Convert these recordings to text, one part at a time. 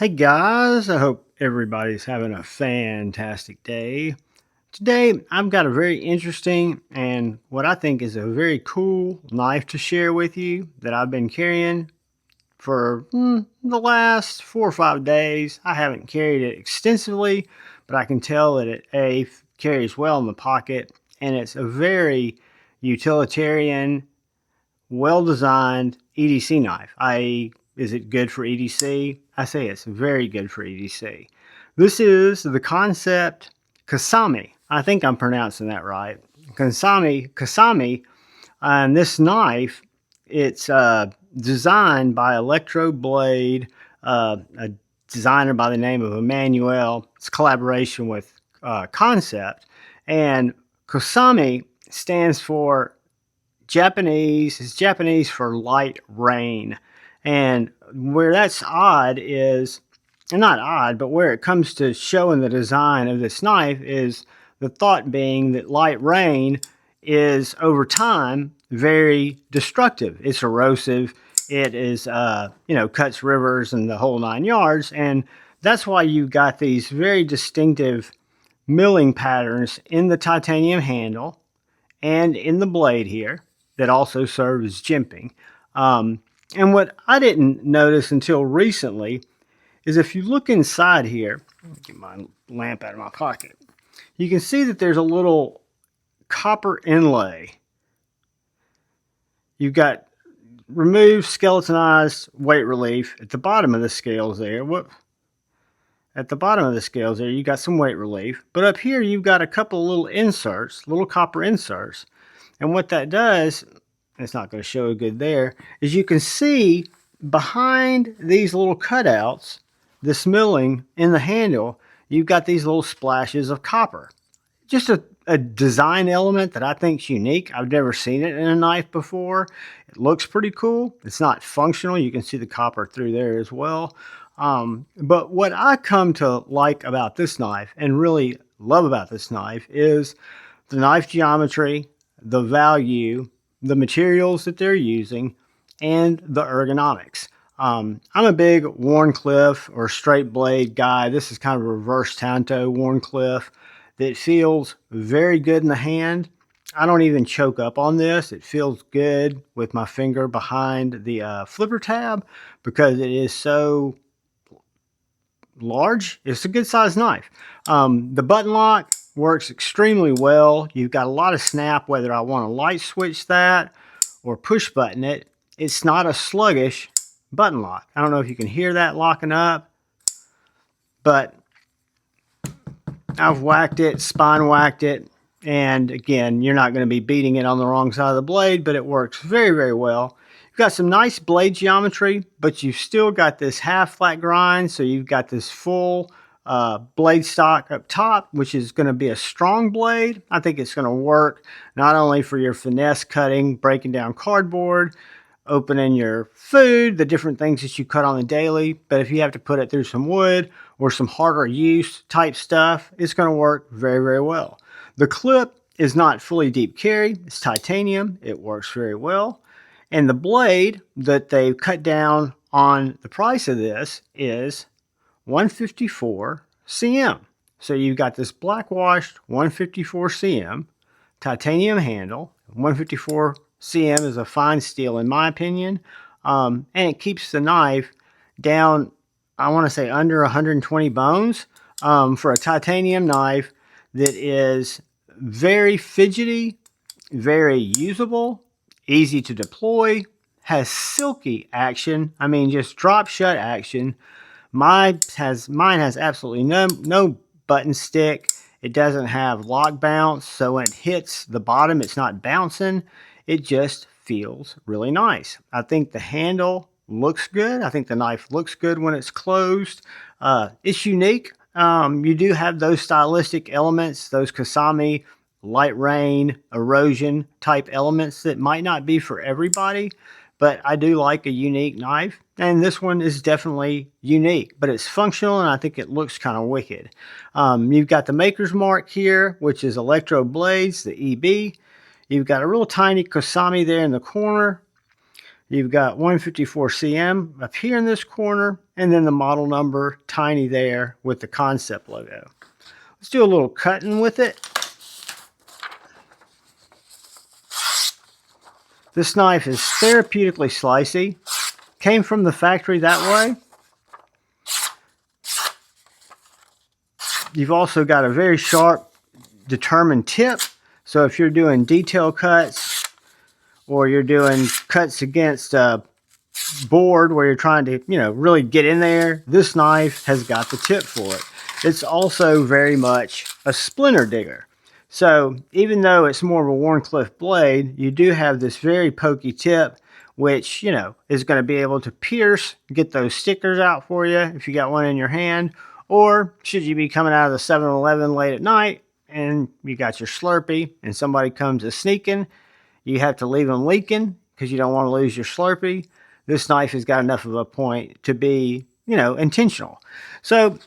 Hey guys, I hope everybody's having a fantastic day. Today, I've got a very interesting and what I think is a very cool knife to share with you that I've been carrying for the last 4 or 5 days. I haven't carried it extensively, but I can tell that it carries well in the pocket, and it's a very utilitarian, well-designed EDC knife. Is it good for EDC? I say it's very good for EDC. This is the Kansept Kosame. I think I'm pronouncing that right. Kosame, and this knife, it's designed by Electro Blade, a designer by the name of Emmanuel. It's a collaboration with Kansept, and Kosame stands for Japanese. It's Japanese for light rain. And where that's odd is, not odd, but where it comes to showing the design of this knife is the thought being that light rain is over time very destructive. It's erosive. It is, cuts rivers and the whole 9 yards. And that's why you got these very distinctive milling patterns in the titanium handle and in the blade here that also serve as jimping. And what I didn't notice until recently is if you look inside here, get my lamp out of my pocket, you can see that there's a little copper inlay. You've got removed skeletonized weight relief at the bottom of the scales there. At the bottom of the scales there, you got some weight relief. But up here, you've got a couple of little inserts, little copper inserts. And what that does, it's not going to show good there, is you can see behind these little cutouts, this milling in the handle, you've got these little splashes of copper. Just a design element that I think is unique. I've never seen it in a knife before. It looks pretty cool. It's not functional. You can see the copper through there as well. But what I come to like about this knife and really love about this knife is the knife geometry, the value, the materials that they're using, and the ergonomics. I'm a big Wharncliffe or straight blade guy. This is kind of a reverse tanto Wharncliffe that feels very good in the hand. I don't even choke up on this. It feels good with my finger behind the flipper tab because it is so large. It's a good sized knife. The button lock works extremely well. You've got a lot of snap, whether I want to light switch that or push button it. It's not a sluggish button lock. I don't know if you can hear that locking up, but I've whacked it, spine whacked it, and again, you're not going to be beating it on the wrong side of the blade, but it works very, very well. You've got some nice blade geometry, but you've still got this half flat grind, so you've got this full blade stock up top, which is going to be a strong blade. I think it's going to work not only for your finesse cutting, breaking down cardboard, opening your food, the different things that you cut on the daily, but if you have to put it through some wood or some harder use type stuff, it's going to work very, very well. The clip is not fully deep carry. It's titanium. It works very well. And the blade that they've cut down on the price of this is 154 cm. So you've got this Blackwash 154 cm, titanium handle. 154 cm is a fine steel in my opinion. And it keeps the knife down, I want to say under 120 bones for a titanium knife that is very fidgety, very usable, easy to deploy, has silky action. I mean, just drop shut action. Mine has absolutely no button stick. It doesn't have lock bounce, so when it hits the bottom, it's not bouncing. It just feels really nice. I think the handle looks good. I think the knife looks good when it's closed. It's unique. You do have those stylistic elements, those Kosame light rain, erosion type elements that might not be for everybody, but I do like a unique knife. And this one is definitely unique, but it's functional and I think it looks kind of wicked. You've got the maker's mark here, which is Electro Blades, the EB. You've got a real tiny Kosame there in the corner. You've got 154 cm up here in this corner, and then the model number tiny there with the Kansept logo. Let's do a little cutting with it. This knife is therapeutically slicey. Came from the factory that way. You've also got a very sharp, determined tip. So if you're doing detail cuts or you're doing cuts against a board where you're trying to, really get in there, this knife has got the tip for it. It's also very much a splinter digger. So even though it's more of a Wharncliffe blade, you do have this very pokey tip, which, is going to be able to pierce, get those stickers out for you if you got one in your hand, or should you be coming out of the 7-Eleven late at night and you got your Slurpee and somebody comes a sneaking, you have to leave them leaking because you don't want to lose your Slurpee. This knife has got enough of a point to be, intentional. So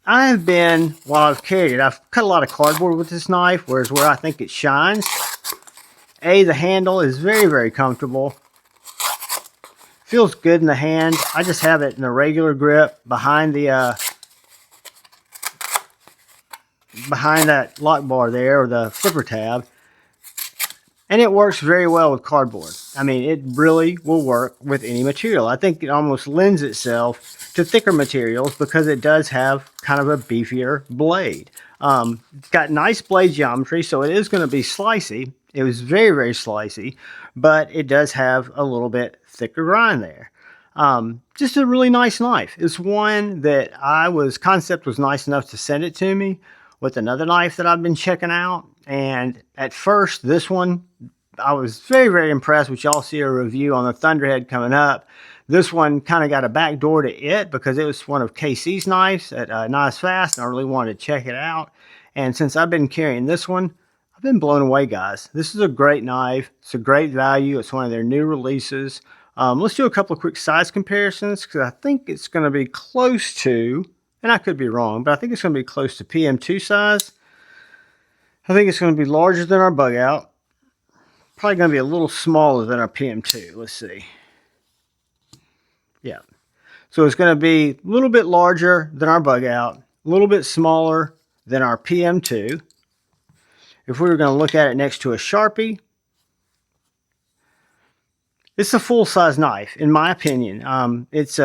I have been, while I've carried it, I've cut a lot of cardboard with this knife, whereas where I think it shines, the handle is very, very comfortable. Feels good in the hand. I just have it in a regular grip behind the behind that lock bar there, or the flipper tab. And it works very well with cardboard. I mean, it really will work with any material. I think it almost lends itself to thicker materials because it does have kind of a beefier blade. It's got nice blade geometry, so it is going to be slicey. It was very, very slicey, but it does have a little bit thicker grind there. Just a really nice knife. It's one that Kansept was nice enough to send it to me with another knife that I've been checking out. And at first, this one, I was very, very impressed, which y'all see a review on the Thunderhead coming up. This one kind of got a back door to it because it was one of KC's knives at Nice Fast, and I really wanted to check it out. And since I've been carrying this one, I've been blown away, guys. This is a great knife. It's a great value. It's one of their new releases. Let's do a couple of quick size comparisons because I think it's going to be close to, and I could be wrong, but I think it's going to be close to PM2 size. I think it's going to be larger than our bug out. Probably going to be a little smaller than our PM2. Let's see. Yeah. So it's going to be a little bit larger than our bug out, a little bit smaller than our PM2. If we were going to look at it next to a Sharpie, it's a full-size knife, in my opinion. It's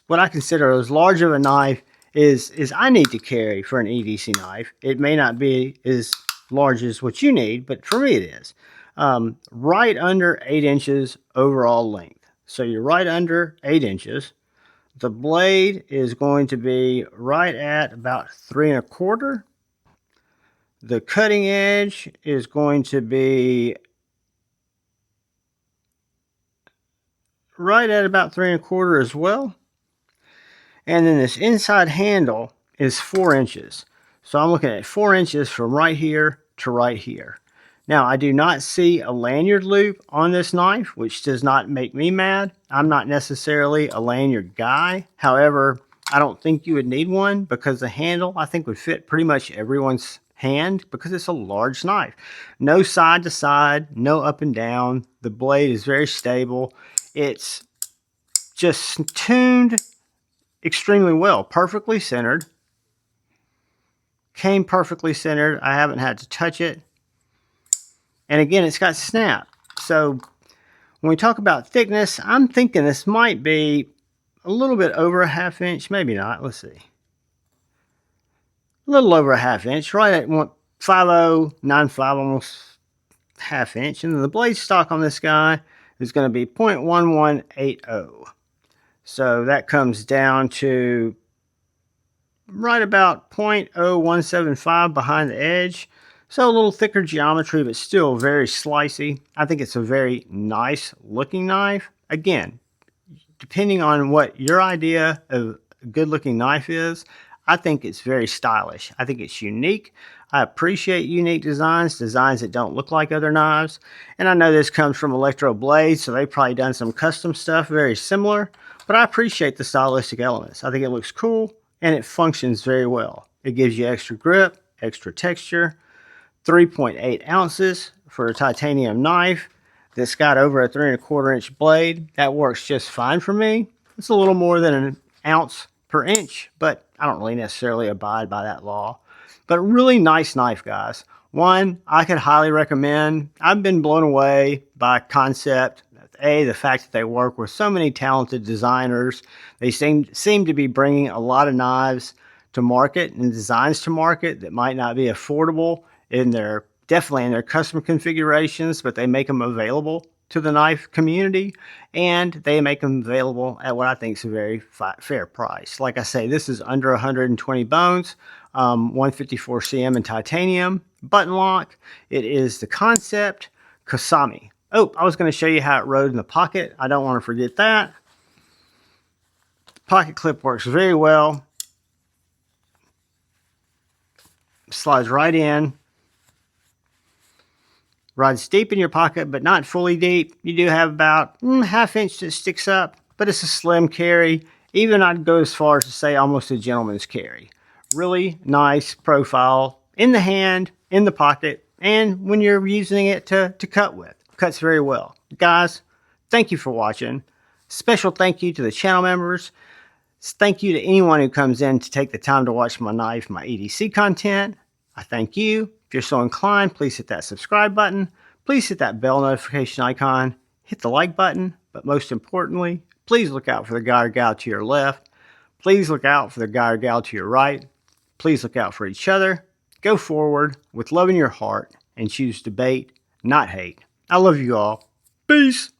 what I consider as large of a knife is I need to carry for an EDC knife. It may not be as large as what you need, but for me it is. Right under 8 inches overall length. So you're right under 8 inches. The blade is going to be right at about 3 1/4. The cutting edge is going to be right at about 3 1/4 as well. And then this inside handle is 4 inches. So I'm looking at 4 inches from right here to right here. Now, I do not see a lanyard loop on this knife, which does not make me mad. I'm not necessarily a lanyard guy. However, I don't think you would need one because the handle, I think, would fit pretty much everyone's hand because it's a large knife. No side to side, no up and down. The blade is very stable. It's just tuned extremely well, perfectly centered. Came perfectly centered. I haven't had to touch it. And again, it's got snap. So when we talk about thickness, I'm thinking this might be a little bit over a 1/2 inch. Maybe not. Let's see. A little over a 1/2 inch, right at 5095, almost 1/2 inch. And then the blade stock on this guy is going to be 0.1180. So that comes down to right about 0.0175 behind the edge. So a little thicker geometry, but still very slicey. I think it's a very nice looking knife. Again, depending on what your idea of a good looking knife is, I think it's very stylish. I think it's unique. I appreciate unique designs that don't look like other knives. And I know this comes from Electro Blades, so they've probably done some custom stuff very similar. But I appreciate the stylistic elements. I think it looks cool and it functions very well. It gives you extra grip, extra texture. 3.8 ounces for a titanium knife. that's got over a 3¼ inch blade. That works just fine for me. It's a little more than an ounce per inch, but I don't really necessarily abide by that law. But really nice knife, guys. One I could highly recommend. I've been blown away by Kansept. The fact that they work with so many talented designers. They seem to be bringing a lot of knives to market and designs to market that might not be affordable definitely in their custom configurations, but they make them available to the knife community, and they make them available at what I think is a very fair price. Like I say, this is under 120 bones, 154 cm in titanium, button lock. It is the Kansept Kosame. Oh, I was going to show you how it rode in the pocket. I don't want to forget that. The pocket clip works very well. Slides right in. Rides deep in your pocket, but not fully deep. You do have about ½ inch that sticks up, but it's a slim carry. Even I'd go as far as to say almost a gentleman's carry. Really nice profile in the hand, in the pocket, and when you're using it to cut with. Cuts very well. Guys, thank you for watching. Special thank you to the channel members. Thank you to anyone who comes in to take the time to watch my knife, my EDC content. I thank you. If you're so inclined, please hit that subscribe button. Please hit that bell notification icon. Hit the like button. But most importantly, please look out for the guy or gal to your left. Please look out for the guy or gal to your right. Please look out for each other. Go forward with love in your heart and choose debate, not hate. I love you all. Peace.